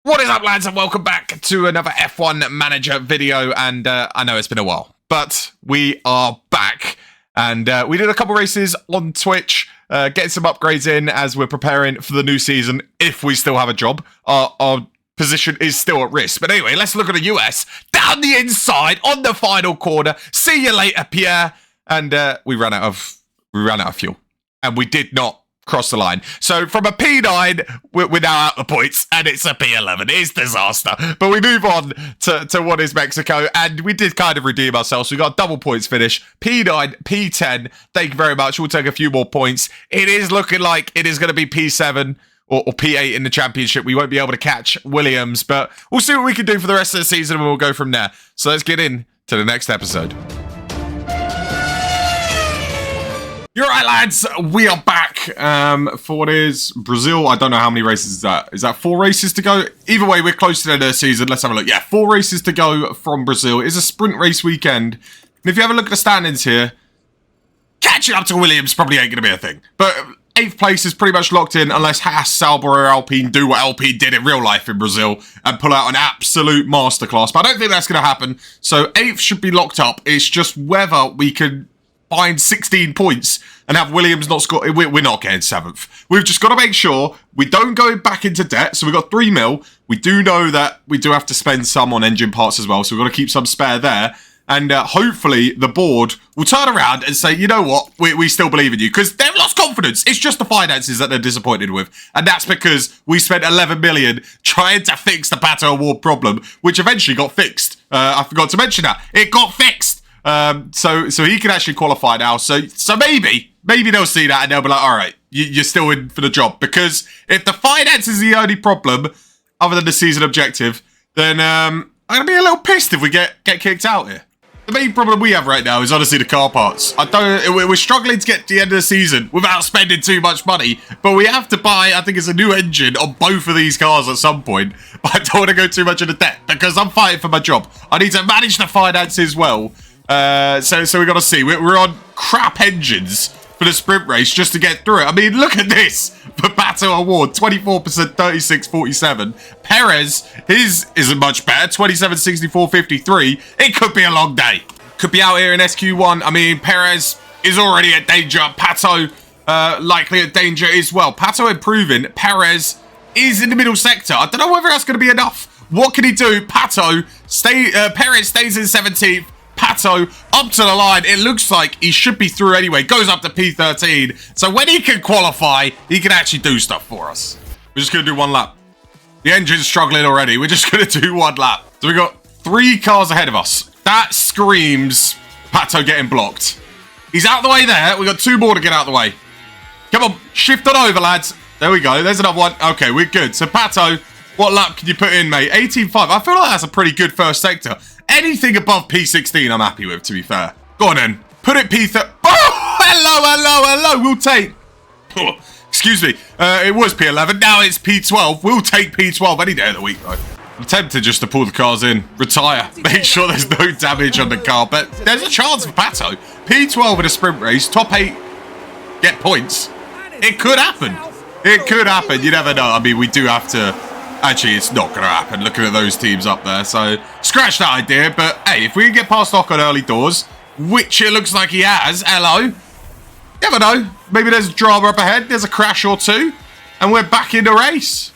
What is up, lads, and welcome back to another F1 Manager video. And I know it's been a while, but we are back. And we did a couple races on Twitch, getting some upgrades in as we're preparing for the new season. If we still have a job, our position is still at risk. But anyway, let's look at the US. Down the inside, on the final corner. See you later, Pierre. And we ran out of fuel. And we did not cross the line. So from a P9, we're now out the points, and it's a P11. It's disaster. But we move on to what is Mexico, and we did kind of redeem ourselves. We got double points finish. P9, P10. Thank you very much. We'll take a few more points. It is looking like it is going to be P7 or P8 in the championship. We won't be able to catch Williams, but we'll see what we can do for the rest of the season, and we'll go from there. So let's get in to the next episode. You're right, lads. We are back for what is Brazil. I don't know how many races is that. Is that 4 races to go? Either way, we're close to the end of the season. Let's have a look. Yeah, 4 races to go from Brazil. It's a sprint race weekend. And if you have a look at the standings here, catching up to Williams probably ain't going to be a thing. But 8th place is pretty much locked in unless Haas, Sauber, or Alpine do what Alpine did in real life in Brazil and pull out an absolute masterclass. But I don't think that's going to happen. So 8th should be locked up. It's just whether we can find 16 points and have Williams not score. We're not getting 7th. We've just got to make sure we don't go back into debt. So we've got 3 mil. We do know that we do have to spend some on engine parts as well. So we've got to keep some spare there. And hopefully the board will turn around and say, you know what, we still believe in you. Because they've lost confidence. It's just the finances that they're disappointed with. And that's because we spent 11 million trying to fix the Pato Award problem, which eventually got fixed. I forgot to mention that. It got fixed. So he can actually qualify now. So maybe they'll see that and they'll be like, all right, you're still in for the job. Because if the finance is the only problem, other than the season objective, then I'm going to be a little pissed if we get kicked out here. The main problem we have right now is honestly the car parts. We're struggling to get to the end of the season without spending too much money, but we have to buy, I think it's a new engine on both of these cars at some point. But I don't want to go too much into debt because I'm fighting for my job. I need to manage the finances well. So we got to see. We're on crap engines for the sprint race just to get through it. I mean, look at this for Pato Award, 24%, 36.47. Perez, his isn't much better, 27, 64, 53. It could be a long day. Could be out here in SQ1. I mean, Perez is already at danger. Pato likely at danger as well. Pato improving. Perez is in the middle sector. I don't know whether that's going to be enough. What can he do? Pato, Perez stays in 17th. Pato up to the line. It looks like he should be through anyway. Goes up to P13. So when he can qualify, he can actually do stuff for us. We're just going to do 1 lap. The engine's struggling already. We're just going to do 1 lap. So we got 3 cars ahead of us. That screams Pato getting blocked. He's out the way there. We got 2 more to get out the way. Come on. Shift on over, lads. There we go. There's another one. Okay, we're good. So Pato, what lap can you put in, mate? 18.5. I feel like that's a pretty good first sector. Anything above P16, I'm happy with, to be fair. Go on, then. Put it P30. Oh, hello. We'll take... Oh, excuse me. It was P11. Now it's P12. We'll take P12 any day of the week, though. I'm tempted just to pull the cars in. Retire. Make sure there's no damage on the car. But there's a chance for Pato. P12 in a sprint race. Top 8. Get points. It could happen. It could happen. You never know. I mean, we do have to... Actually, it's not going to happen, looking at those teams up there. So, scratch that idea. But, hey, if we can get past Ocon early doors, which it looks like he has, hello. Never know. Maybe there's drama up ahead. There's a crash or 2. And we're back in the race.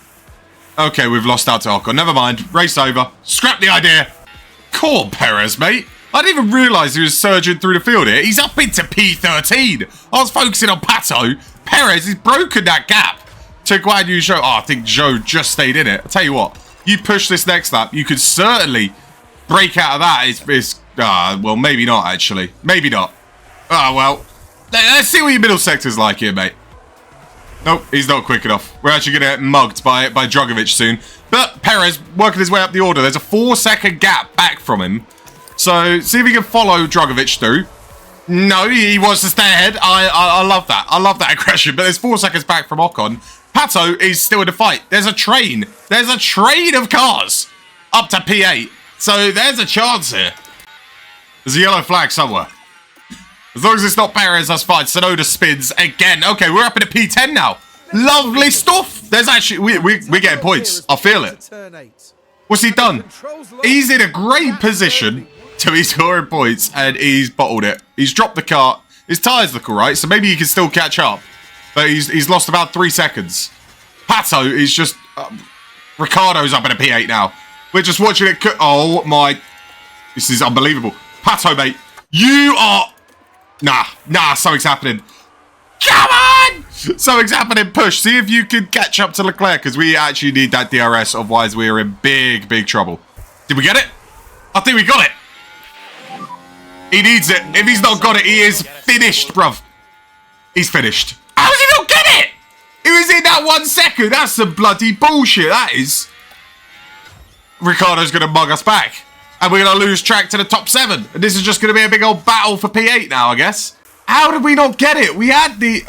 Okay, we've lost out to Ocon. Never mind. Race over. Scrap the idea. Come on, Perez, mate. I didn't even realise he was surging through the field here. He's up into P13. I was focusing on Pato. Perez has broken that gap to Guan Yu Zhou. Oh, I think Zhou just stayed in it. I'll tell you what, you push this next lap, you could certainly break out of that. Well, maybe not, actually. Maybe not. Oh, well. Let's see what your middle sector's like here, mate. Nope, he's not quick enough. We're actually going to get mugged by Drogovic soon. But Perez working his way up the order. There's a 4-second gap back from him. So, see if he can follow Drogovic through. No, he wants to stay ahead. I love that. I love that aggression. But there's 4 seconds back from Ocon. Pato is still in the fight. There's a train. There's a train of cars up to P8. So there's a chance here. There's a yellow flag somewhere. As long as it's not Perez, that's fine. Sonoda spins again. Okay, we're up in a P10 now. Lovely stuff. There's actually, we're getting points. I feel it. What's he done? He's in a great position to be scoring points, and he's bottled it. He's dropped the cart. His tyres look all right, so maybe he can still catch up. But he's lost about 3 seconds. Pato is just... Ricardo's up in a P8 now. We're just watching it... Oh, my... This is unbelievable. Pato, mate. You are... Nah, something's happening. Come on! Something's happening. Push. See if you can catch up to Leclerc, because we actually need that DRS. Otherwise, we're in big, big trouble. Did we get it? I think we got it. He needs it. If he's not got it, he is finished, bruv. He's finished. How does he not get it? It was in that 1 second. That's some bloody bullshit, that is. Ricardo's going to mug us back. And we're going to lose track to the top 7. And this is just going to be a big old battle for P8 now, I guess. How did we not get it? We had the...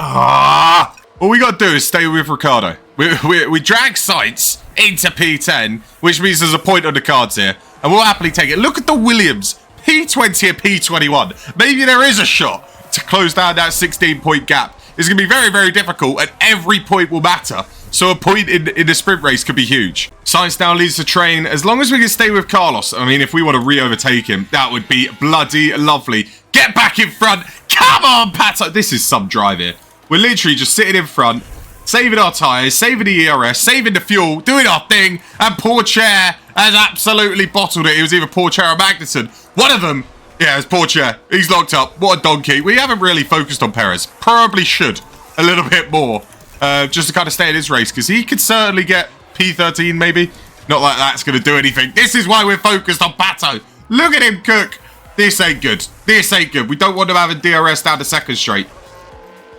All we got to do is stay with Ricardo. We drag Sainz into P10, which means there's a point on the cards here. And we'll happily take it. Look at the Williams. P20 and P21. Maybe there is a shot to close down that 16-point gap. It's going to be very, very difficult, and every point will matter. So a point in the sprint race could be huge. Sainz now leads the train. As long as we can stay with Carlos, I mean, if we want to re-overtake him, that would be bloody lovely. Get back in front. Come on, Pato. This is some drive here. We're literally just sitting in front, saving our tyres, saving the ERS, saving the fuel, doing our thing, and poor Chair has absolutely bottled it. It was either poor Chair or Magnussen. One of them, yeah, it's poor Chair. He's locked up. What a donkey. We haven't really focused on Perez. Probably should a little bit more, just to kind of stay in his race, because he could certainly get P13 maybe. Not like that's going to do anything. This is why we're focused on Pato. Look at him cook. This ain't good. This ain't good. We don't want him having DRS down to second straight.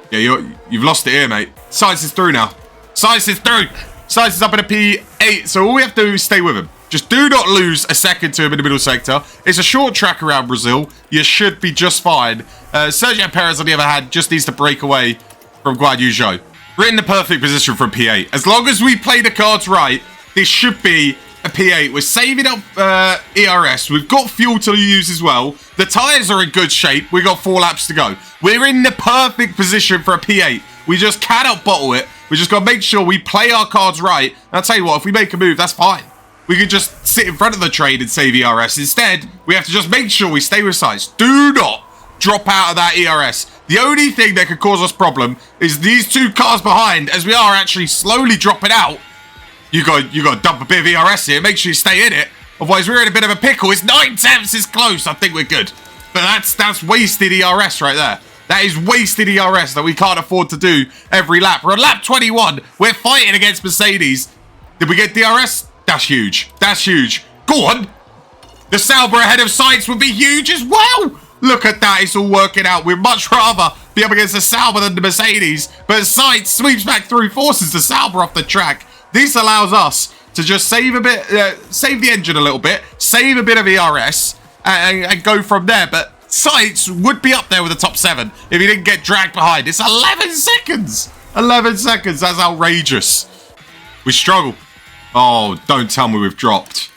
Yeah, you've lost it here, mate. Sainz is through now. Sainz is through. Sainz is up in a P8, so all we have to do is stay with him. Just do not lose a second to him in the middle sector. It's a short track around Brazil. You should be just fine. Sergio Perez, on the other hand, just needs to break away from Guan Yu Zhou. We're in the perfect position for a P8. As long as we play the cards right, this should be a P8. We're saving up ERS. We've got fuel to use as well. The tyres are in good shape. We've got 4 laps to go. We're in the perfect position for a P8. We just cannot bottle it. We just got to make sure we play our cards right. And I'll tell you what, if we make a move, that's fine. We could just sit in front of the train and save ERS. Instead, we have to just make sure we stay with Sainz. Do not drop out of that ERS. The only thing that could cause us problem is these 2 cars behind, as we are actually slowly dropping out. You got to dump a bit of ERS here. Make sure you stay in it. Otherwise, we're in a bit of a pickle. It's 9 tenths is close. I think we're good. But that's wasted ERS right there. That is wasted ERS that we can't afford to do every lap. We're on lap 21. We're fighting against Mercedes. Did we get DRS? That's huge. That's huge. Go on. The Sauber ahead of Sainz would be huge as well. Look at that. It's all working out. We'd much rather be up against the Sauber than the Mercedes. But Sainz sweeps back through, forces the Sauber off the track. This allows us to just save a bit, save the engine a little bit, save a bit of ERS, and go from there. But Sainz would be up there with the top 7 if he didn't get dragged behind. It's 11 seconds. 11 seconds. That's outrageous. We struggle. Oh, don't tell me we've dropped.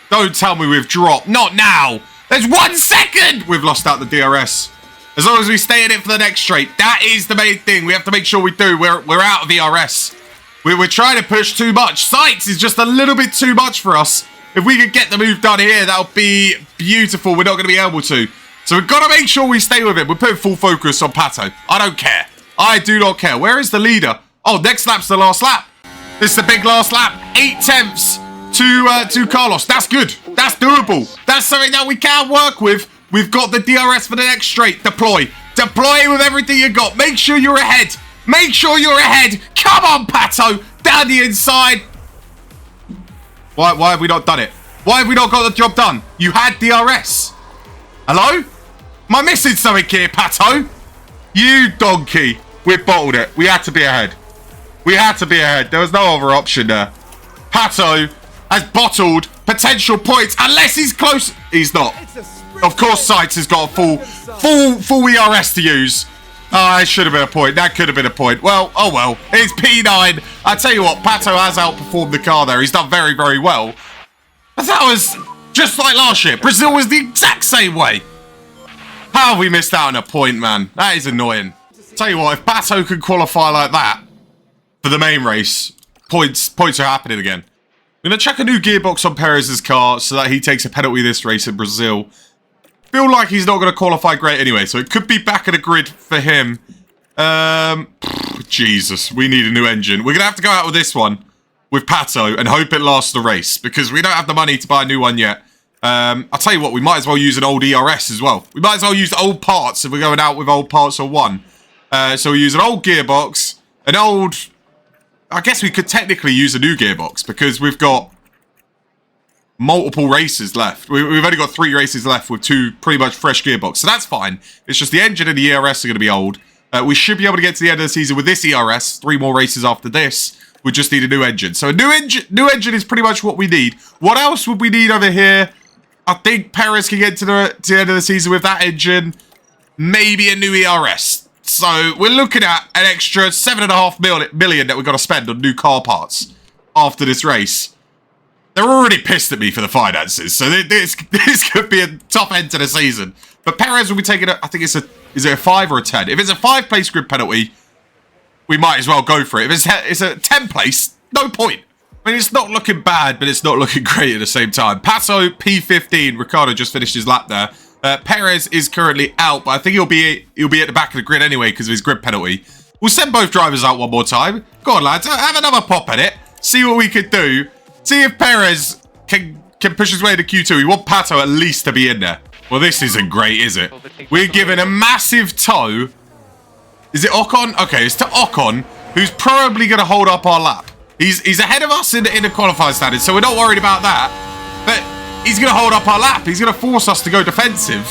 Don't tell me we've dropped. Not now. There's 1 second. We've lost out the DRS. As long as we stay in it for the next straight. That is the main thing. We have to make sure we do. We're out of ERS. We're trying to push too much. Sainz is just a little bit too much for us. If we could get the move done here, that would be beautiful. We're not going to be able to. So we've got to make sure we stay with it. We're putting full focus on Pato. I don't care. I do not care. Where is the leader? Oh, next lap's the last lap. This is the big last lap. 8 tenths to Carlos. That's good. That's doable. That's something that we can work with. We've got the DRS for the next straight. Deploy. Deploy with everything you got. Make sure you're ahead. Make sure you're ahead. Come on, Pato. Down the inside. Why have we not done it? Why have we not got the job done? You had DRS. Hello? Am I missing something here, Pato? You donkey. We bottled it. We had to be ahead. We had to be ahead. There was no other option there. Pato has bottled potential points unless he's close. He's not. Of course, Sainz has got a full ERS to use. Oh, it should have been a point. That could have been a point. Well, oh well. It's P9. I tell you what, Pato has outperformed the car there. He's done very, very well. But that was just like last year. Brazil was the exact same way. How have we missed out on a point, man? That is annoying. Tell you what, if Pato could qualify like that, for the main race. Points are happening again. I'm going to check a new gearbox on Perez's car so that he takes a penalty this race in Brazil. Feel like he's not going to qualify great anyway, so it could be back of the grid for him. Jesus, we need a new engine. We're going to have to go out with this one, with Pato, and hope it lasts the race, because we don't have the money to buy a new one yet. I'll tell you what, we might as well use an old ERS as well. We might as well use old parts if we're going out with old parts on one. So we use an old gearbox, an old... I guess we could technically use a new gearbox because we've got multiple races left. We've only got 3 races left with 2 pretty much fresh gearbox. So that's fine. It's just the engine and the ERS are going to be old. We should be able to get to the end of the season with this ERS. 3 more races after this. We just need a new engine. So a new engine is pretty much what we need. What else would we need over here? I think Perez can get to the end of the season with that engine. Maybe a new ERS. So we're looking at an extra $7.5 million that we've got to spend on new car parts after this race. They're already pissed at me for the finances, so this could be a tough end to the season. But Perez will be taking I think is it a 5 or a 10? If it's a 5-place grid penalty, we might as well go for it. If it's a 10-place, no point. I mean, it's not looking bad, but it's not looking great at the same time. Pato, P15. Ricardo just finished his lap there. Perez is currently out, but I think he'll be at the back of the grid anyway because of his grid penalty. We'll send both drivers out one more time. Go on, lads. Have another pop at it. See what we can do. See if Perez can push his way to Q2. We want Pato at least to be in there. Well, this isn't great, is it? We're giving a massive tow. Is it Ocon? Okay, it's to Ocon, who's probably going to hold up our lap. He's ahead of us in the qualifying standards, so we're not worried about that. But he's going to hold up our lap. He's going to force us to go defensive.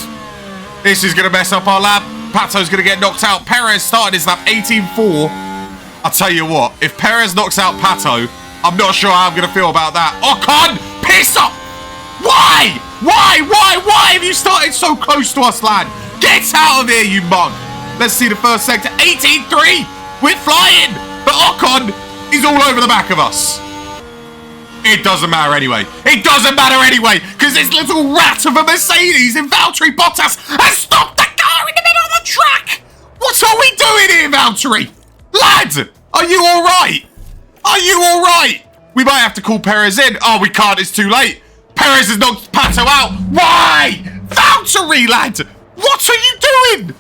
This is going to mess up our lap. Pato's going to get knocked out. Perez started his lap 18.4. I'll tell you what, if Perez knocks out Pato, I'm not sure how I'm going to feel about that. Ocon, piss off! Why? Why have you started so close to us, lad? Get out of here, you mug. Let's see the first sector. 18.3. We're flying. But Ocon is all over the back of us. It doesn't matter anyway. It doesn't matter anyway, because this little rat of a Mercedes in Valtteri Bottas has stopped the car in the middle of the track. What are we doing here, Valtteri? Lad, are you all right? Are you all right? We might have to call Perez in. Oh, we can't. It's too late. Perez has knocked Pato out. Why? Valtteri, lad. What are you doing?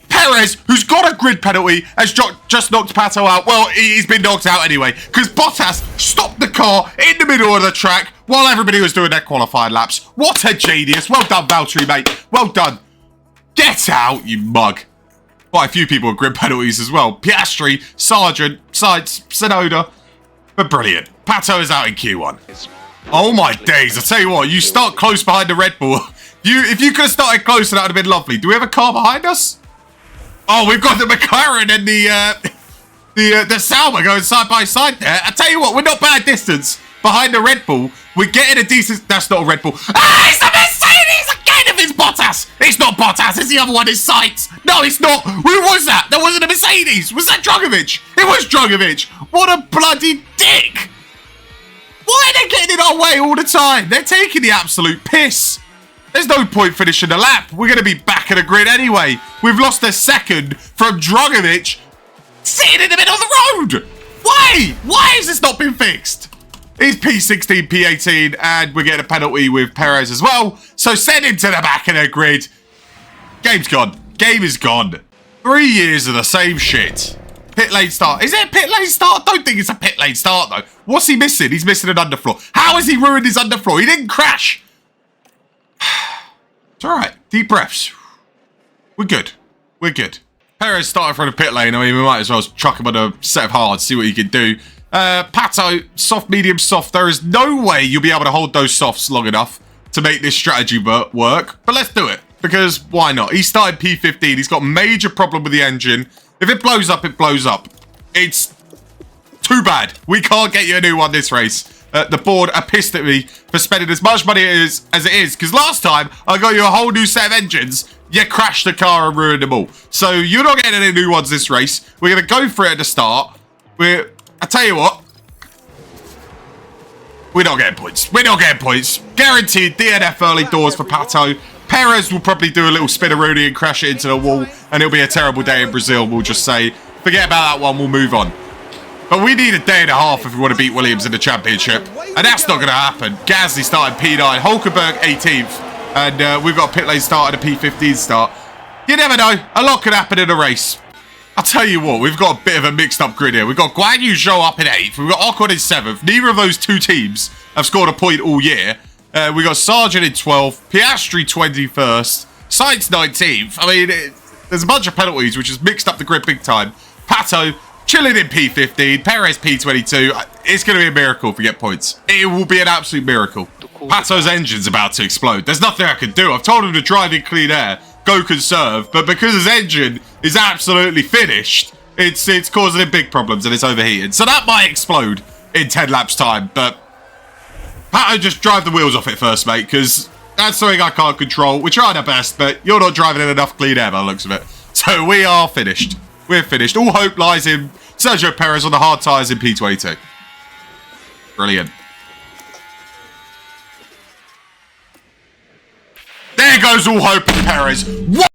Perez, who's got a grid penalty, has just knocked Pato out. Well, he's been knocked out anyway, because Bottas stopped the car in the middle of the track while everybody was doing their qualifying laps. What a genius. Well done, Valtteri, mate. Well done. Get out, you mug. Quite a few people with grid penalties as well. Piastri, Sargent, Sainz, Tsunoda. But brilliant. Pato is out in Q1. Oh my days. I tell you what, you start close behind the Red Bull. If you could have started closer, that would have been lovely. Do we have a car behind us? Oh, we've got the McLaren and the Sauber going side by side there. I tell you what, we're not bad distance behind the Red Bull. We're getting a decent... That's not a Red Bull. Ah, it's the Mercedes again if it's Bottas. It's not Bottas. It's the other one. It's Sainz. No, it's not. Who was that? That wasn't a Mercedes. Was that Drogovic? It was Drogovic. What a bloody dick. Why are they getting in our way all the time? They're taking the absolute piss. There's no point finishing the lap. We're going to be back in the grid anyway. We've lost a second from Drogovic sitting in the middle of the road. Why? Why has this not been fixed? He's P16, P18, and we're getting a penalty with Perez as well. So send him to the back of the grid. Game's gone. Game is gone. 3 years of the same shit. Pit lane start. Is it a pit lane start? I don't think it's a pit lane start, though. What's he missing? He's missing an underfloor. How has he ruined his underfloor? He didn't crash. It's all right. Deep breaths. We're good. We're good. Perez started from the pit lane. I mean, we might as well chuck him on a set of hards, see what he can do. Pato, soft, medium, soft. There is no way you'll be able to hold those softs long enough to make this strategy work. But let's do it, because why not? He started P15. He's got a major problem with the engine. If it blows up, it blows up. It's too bad. We can't get you a new one this race. The board are pissed at me for spending as much money as it is. Because last time, I got you a whole new set of engines. You crashed the car and ruined them all. So you're not getting any new ones this race. We're going to go for it at the start. I tell you what. We're not getting points. We're not getting points. Guaranteed DNF early doors for Pato. Perez will probably do a little spinneroonie and crash it into the wall. And it'll be a terrible day in Brazil. We'll just say, forget about that one. We'll move on. But we need a day and a half if we want to beat Williams in the championship. And that's not going to happen. Gasly started P9, Hulkenberg 18th. And we've got a pit lane start and a P15 start. You never know. A lot could happen in a race. I'll tell you what, we've got a bit of a mixed up grid here. We've got Guan Yu Zhou up in 8th. We've got Ocon in 7th. Neither of those two teams have scored a point all year. We've got Sargent in 12th. Piastri 21st. Sainz 19th. I mean, there's a bunch of penalties, which has mixed up the grid big time. Pato chilling in P15. Perez P22. It's going to be a miracle if we get points. It will be an absolute miracle. Pato's engine's about to explode. There's nothing I can do. I've told him to drive in clean air, go conserve, but because his engine is absolutely finished, it's causing him big problems and it's overheating. So that might explode in 10 laps time, but Pato, just drive the wheels off it first, mate, because that's something I can't control. We're trying our best, but you're not driving in enough clean air by the looks of it. So we are finished. We're finished. All hope lies in Sergio Perez on the hard tyres in P22. Brilliant. There goes all hope in Perez. What?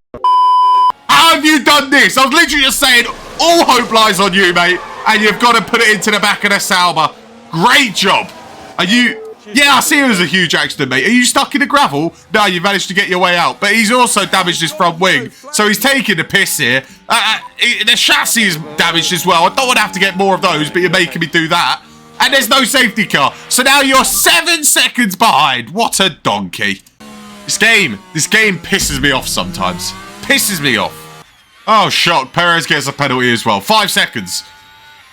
How have you done this? I was literally just saying all hope lies on you, mate. And you've got to put it into the back of the Sauber. Great job. Are you... Yeah, I see it was a huge accident, mate. Are you stuck in the gravel? No, you managed to get your way out. But he's also damaged his front wing. So he's taking the piss here. The chassis is damaged as well. I don't want to have to get more of those, but you're making me do that. And there's no safety car. So now you're 7 seconds behind. What a donkey. This game pisses me off sometimes. Pisses me off. Oh, shock. Perez gets a penalty as well. 5 seconds.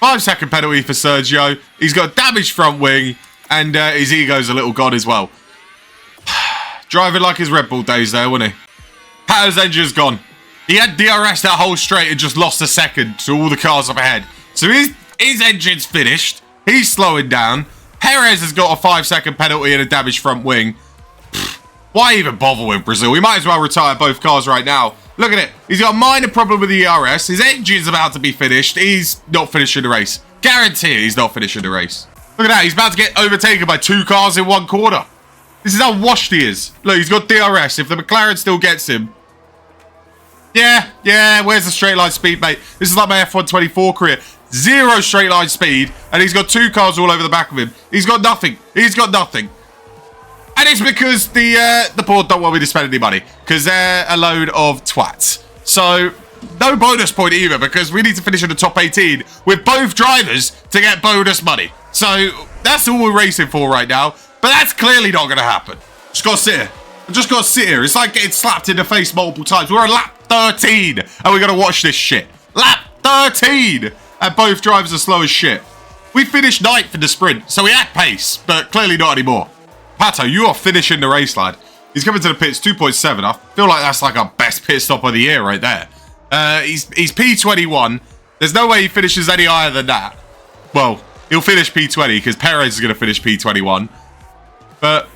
5-second penalty for Sergio. He's got a damaged front wing. And his ego's a little gone as well. Driving like his Red Bull days there, wasn't he? Pato's engine's gone. He had DRS that whole straight and just lost a second to all the cars up ahead. So his engine's finished. He's slowing down. Perez has got a 5-second penalty and a damaged front wing. Why even bother with Brazil? We might as well retire both cars right now. Look at it. He's got a minor problem with the ERS. His engine's about to be finished. He's not finishing the race. Guarantee he's not finishing the race. Look at that. He's about to get overtaken by 2 cars in 1 corner. This is how washed he is. Look, he's got DRS. If the McLaren still gets him. Yeah. Where's the straight line speed, mate? This is like my F1 24 career. 0 straight line speed. And he's got 2 cars all over the back of him. He's got nothing. He's got nothing. And it's because the board don't want me to spend any money. Because they're a load of twats. So, no bonus point either. Because we need to finish in the top 18 with both drivers to get bonus money. So, that's all we're racing for right now. But that's clearly not going to happen. Just got to sit here. I just got to sit here. It's like getting slapped in the face multiple times. We're on lap 13. And we got to watch this shit. Lap 13. And both drivers are slow as shit. We finished 9th in the sprint. So we had pace. But clearly not anymore. Pato, you are finishing the race, lad. He's coming to the pits 2.7. I feel like that's like our best pit stop of the year right there. He's P21. There's no way he finishes any higher than that. Well, he'll finish P20 because Perez is going to finish P21. But,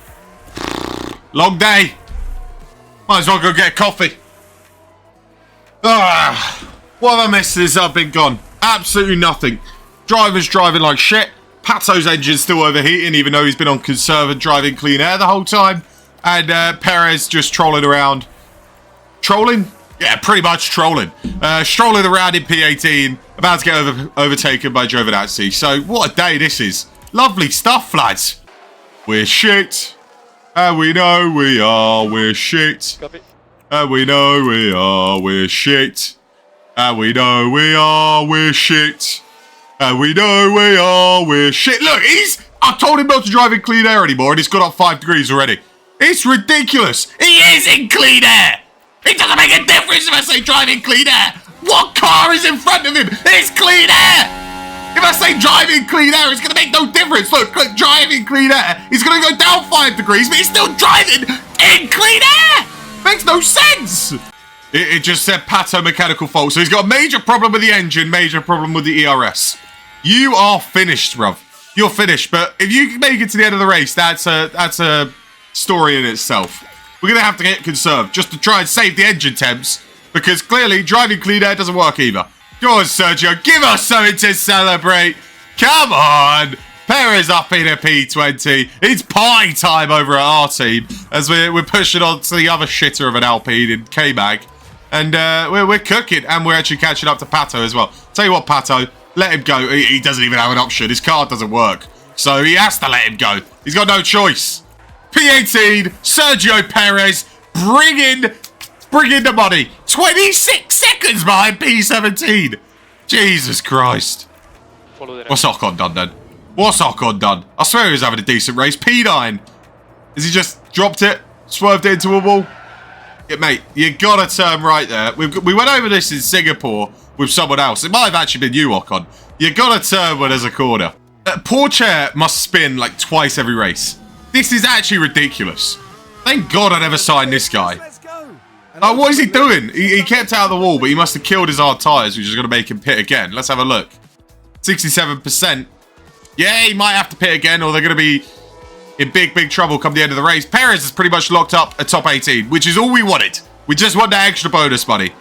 long day. Might as well go get coffee. What have I missed since I've been gone? Absolutely nothing. Driver's driving like shit. Pato's engine's still overheating, even though he's been on conserve and driving clean air the whole time. And Perez just trolling around. Trolling? Yeah, pretty much trolling. Strolling around in P18, about to get overtaken by Giovinazzi. So, what a day this is. Lovely stuff, lads. We're shit. And we know we are. We're shit. And we know we are. We're shit. And we know we are. We're shit. And we know we are. We're shit. Look, I told him not to drive in clean air anymore, and he's got up 5 degrees already. It's ridiculous. He is in clean air. It doesn't make a difference if I say drive in clean air. What car is in front of him? It's clean air. If I say drive in clean air, it's going to make no difference. Look, drive in clean air. He's going to go down 5 degrees, but he's still driving in clean air. Makes no sense. It just said Pato mechanical fault. So he's got a major problem with the engine, major problem with the ERS. You are finished, bruv. You're finished. But if you can make it to the end of the race, that's a story in itself. We're going to have to get conserved just to try and save the engine temps. Because clearly, driving clean air doesn't work either. Go on, Sergio. Give us something to celebrate. Come on. Perez up in a P20. It's party time over at our team. As we're pushing on to the other shitter of an Alpine in K-Mag. And we're cooking. And we're actually catching up to Pato as well. Tell you what, Pato. Let him go. He doesn't even have an option. His car doesn't work. So he has to let him go. He's got no choice. P18, Sergio Perez, bring in the money. 26 seconds behind P17. Jesus Christ. What's Ocon done then? What's Ocon done? I swear he was having a decent race. P9. Has he just dropped it? Swerved it into a wall? Yeah, mate, you gotta turn right there. We went over this in Singapore with someone else. It might have actually been you, Ocon. You gotta turn when there's a corner. Poor chair must spin like twice every race. This is actually ridiculous. Thank God I never signed this guy. What is he doing? He kept out of the wall, but he must have killed his hard tyres, which is going to make him pit again. Let's have a look. 67%. Yeah, he might have to pit again, or they're going to be in big trouble come the end of the race. Perez is pretty much locked up at top 18, which is all we wanted. We just want that extra bonus money.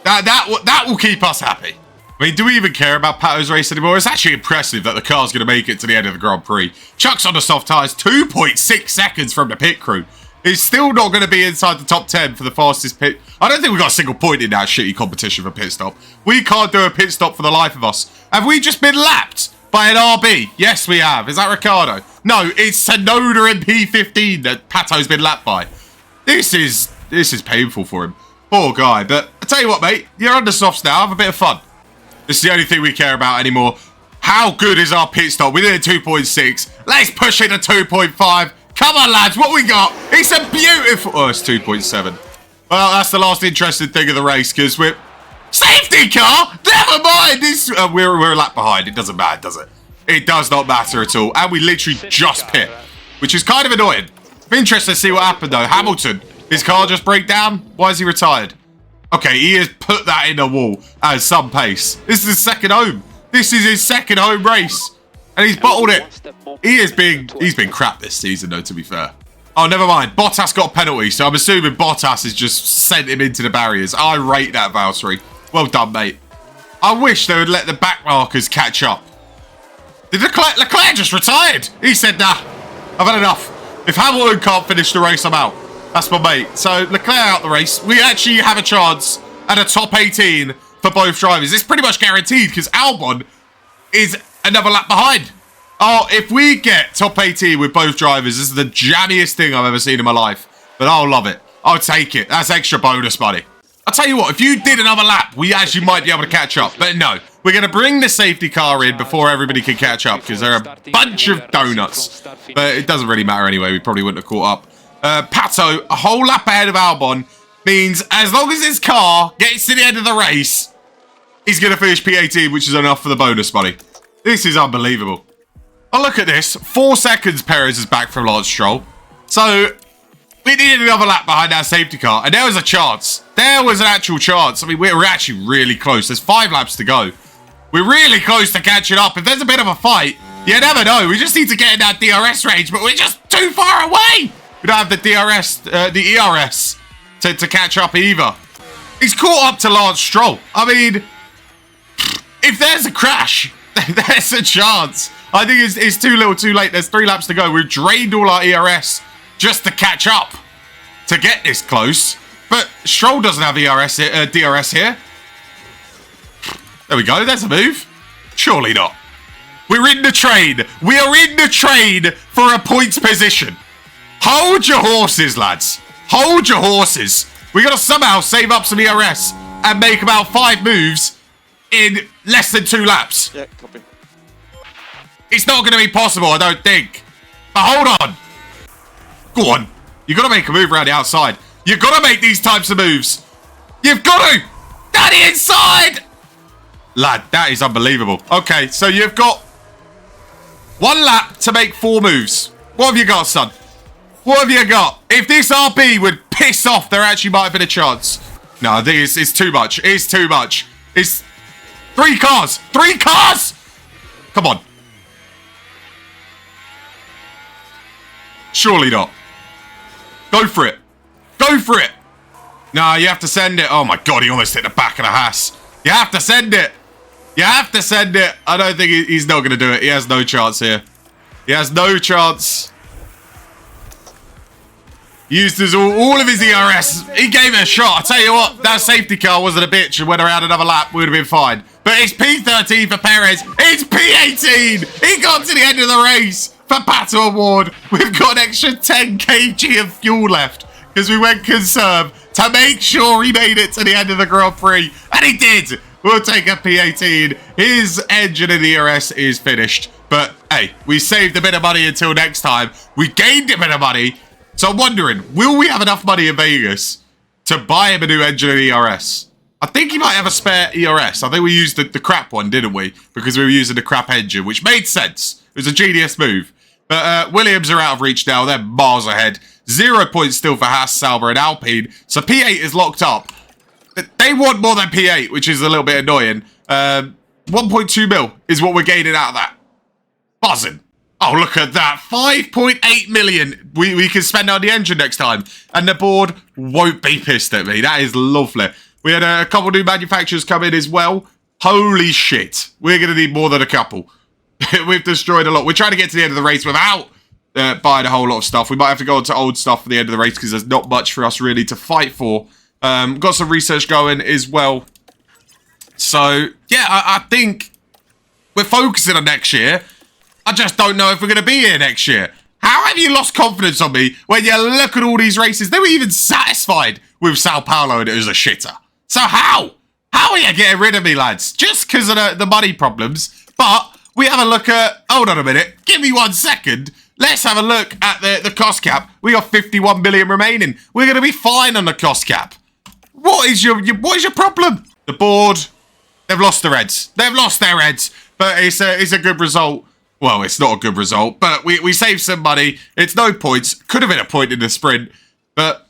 That will keep us happy. I mean, do we even care about Pato's race anymore? It's actually impressive that the car's going to make it to the end of the Grand Prix. Chuck's on the soft tyres, 2.6 seconds from the pit crew. He's still not going to be inside the top 10 for the fastest pit. I don't think we got a single point in that shitty competition for pit stop. We can't do a pit stop for the life of us. Have we just been lapped by an RB? Yes, we have. Is that Ricciardo? No, it's Tsunoda and P15 that Pato's been lapped by. This is painful for him. Poor guy. But I tell you what, mate, you're under softs now. Have a bit of fun. This is the only thing we care about anymore. How good is our pit stop? We did a 2.6. Let's push it to 2.5. Come on, lads. What we got? It's a beautiful... Oh, it's 2.7. Well, that's the last interesting thing of the race, because we're... Safety car? Never mind. This we're a lap behind. It doesn't matter, does it? It does not matter at all. And we literally just pit, which is kind of annoying. I'm interested to see what happened, though. Hamilton, his car just break down? Why is he retired? Okay, he has put that in the wall at some pace. This is his second home. This is his second home race. And he's bottled it. He's been crap this season, though, to be fair. Oh, never mind. Bottas got a penalty, so I'm assuming Bottas has just sent him into the barriers. I rate that, Valtteri. Well done, mate. I wish they would let the back markers catch up. Did Leclerc just retired? He said, nah, I've had enough. If Hamilton can't finish the race, I'm out. That's my mate. So, Leclerc out the race. We actually have a chance at a top 18 for both drivers. It's pretty much guaranteed because Albon is another lap behind. Oh, if we get top 18 with both drivers, this is the jammiest thing I've ever seen in my life. But I'll love it. I'll take it. That's extra bonus money. I'll tell you what, if you did another lap, we actually might be able to catch up. But no, we're going to bring the safety car in before everybody can catch up because they're a bunch of donuts. But it doesn't really matter anyway. We probably wouldn't have caught up. Pato, a whole lap ahead of Albon, means as long as his car gets to the end of the race, he's going to finish P18, which is enough for the bonus money. This is unbelievable. Oh, look at this. 4 seconds Perez is back from Lance Stroll. So, we needed another lap behind our safety car, and there was a chance. There was an actual chance. I mean, we're actually really close. There's 5 laps to go. We're really close to catching up. If there's a bit of a fight, you never know. We just need to get in that DRS range, but we're just too far away. We don't have the DRS, the ERS to catch up either. He's caught up to Lance Stroll. I mean, if there's a crash, there's a chance. I think it's too little too late. There's 3 laps to go. We've drained all our ERS just to catch up to get this close. But Stroll doesn't have DRS here. There we go. There's a move. Surely not. We're in the train. We are in the train for a points position. Hold your horses, lads. Hold your horses. We got to somehow save up some ERS and make about 5 moves in less than 2 laps. Yeah, copy. It's not going to be possible, I don't think. But hold on. Go on. You've got to make a move around the outside. You've got to make these types of moves. You've got to. Down the inside. Lad, that is unbelievable. Okay, so you've got 1 lap to make 4 moves. What have you got, son? What have you got? If this RB would piss off, there actually might have been a chance. No, I think it's too much. It's too much. It's 3 cars. 3 cars! Come on. Surely not. Go for it. Go for it. No, you have to send it. Oh my God, he almost hit the back of the Haas. You have to send it. You have to send it. I don't think he's not going to do it. He has no chance here. He has no chance. Used all of his ERS. He gave it a shot. I tell you what, that safety car wasn't a bitch and went around another lap. We would have been fine. but it's P13 for Perez. It's P18. He got to the end of the race for Pato Award. We've got an extra 10 kg of fuel left because we went conserve to make sure he made it to the end of the Grand Prix. And he did. We'll take a P18. His engine in the ERS is finished. But, hey, we saved a bit of money until next time. We gained a bit of money. So I'm wondering, will we have enough money in Vegas to buy him a new engine in the ERS? I think he might have a spare ERS. I think we used the crap one, didn't we? Because we were using the crap engine, which made sense. It was a genius move. But Williams are out of reach now. They're miles ahead. 0 points still for Haas, Sauber, and Alpine. So P8 is locked up. They want more than P8, which is a little bit annoying. 1.2 mil is what we're gaining out of that. Buzzing. Oh, look at that. 5.8 million we can spend on the engine next time. And the board won't be pissed at me. That is lovely. We had a couple new manufacturers come in as well. Holy shit. We're going to need more than a couple. We've destroyed a lot. We're trying to get to the end of the race without buying a whole lot of stuff. We might have to go on to old stuff for the end of the race because there's not much for us really to fight for. Got some research going as well. So, yeah, I think we're focusing on next year. I just don't know if we're going to be here next year. How have you lost confidence on me when you look at all these races? They were even satisfied with Sao Paulo and it was a shitter. So how? How are you getting rid of me, lads? Just because of the money problems. But we have a look at... Hold on a minute. Give me 1 second. Let's have a look at the cost cap. We got 51 million remaining. We're going to be fine on the cost cap. What is your problem? The board, they've lost their heads. They've lost their heads. But it's a good result. Well, it's not a good result, but we saved some money. It's no points. Could have been a point in the sprint. But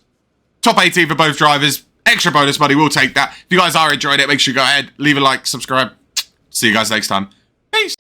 top 18 for both drivers. Extra bonus money. We'll take that. If you guys are enjoying it, make sure you go ahead, leave a like, subscribe. See you guys next time. Peace.